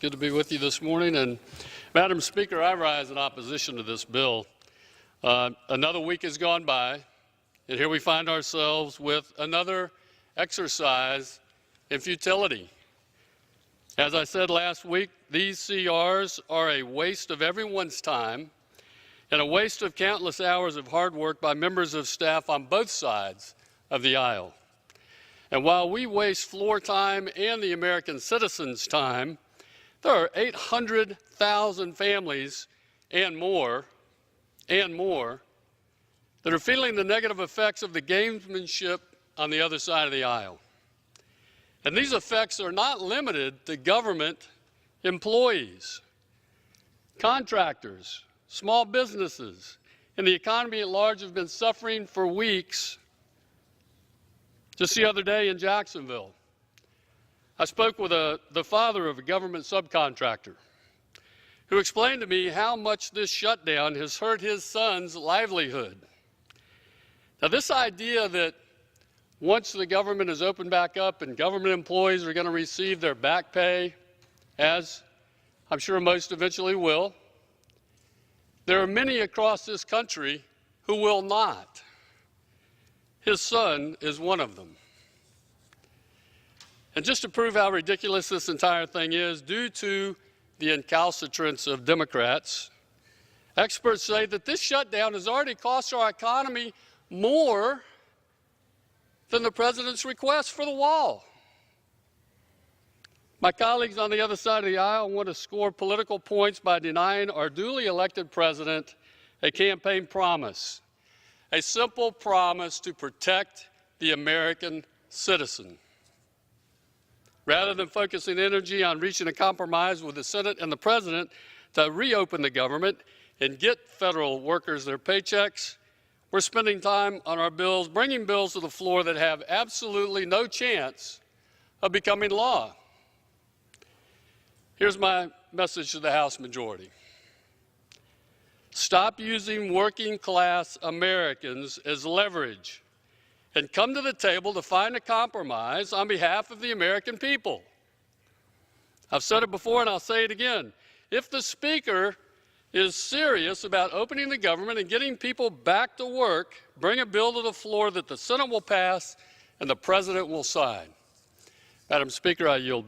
Good to be with you this morning. And Madam Speaker, I rise in opposition to this bill. Another week has gone by, and here we find ourselves with another exercise in futility. As I said last week, these CRs are a waste of everyone's time and a waste of countless hours of hard work by members of staff on both sides of the aisle. And while we waste floor time and the American citizens' time, there are 800,000 families and more that are feeling the negative effects of the gamesmanship on the other side of the aisle. And these effects are not limited to government employees, contractors, small businesses, and the economy at large have been suffering for weeks. Just the other day in Jacksonville, I spoke with the father of a government subcontractor who explained to me how much this shutdown has hurt his son's livelihood. Now, this idea that once the government is opened back up and government employees are going to receive their back pay, as I'm sure most eventually will, there are many across this country who will not. His son is one of them. And just to prove how ridiculous this entire thing is, due to the incalcitrance of Democrats, experts say that this shutdown has already cost our economy more than the president's request for the wall. My colleagues on the other side of the aisle want to score political points by denying our duly elected president a campaign promise, a simple promise to protect the American citizen. Rather than focusing energy on reaching a compromise with the Senate and the president to reopen the government and get federal workers their paychecks, we're spending time on our bills, bringing bills to the floor that have absolutely no chance of becoming law. Here's my message to the House majority. Stop using working-class Americans as leverage and come to the table to find a compromise on behalf of the American people. I've said it before and I'll say it again. If the Speaker is serious about opening the government and getting people back to work, bring a bill to the floor that the Senate will pass and the President will sign. Madam Speaker, I yield.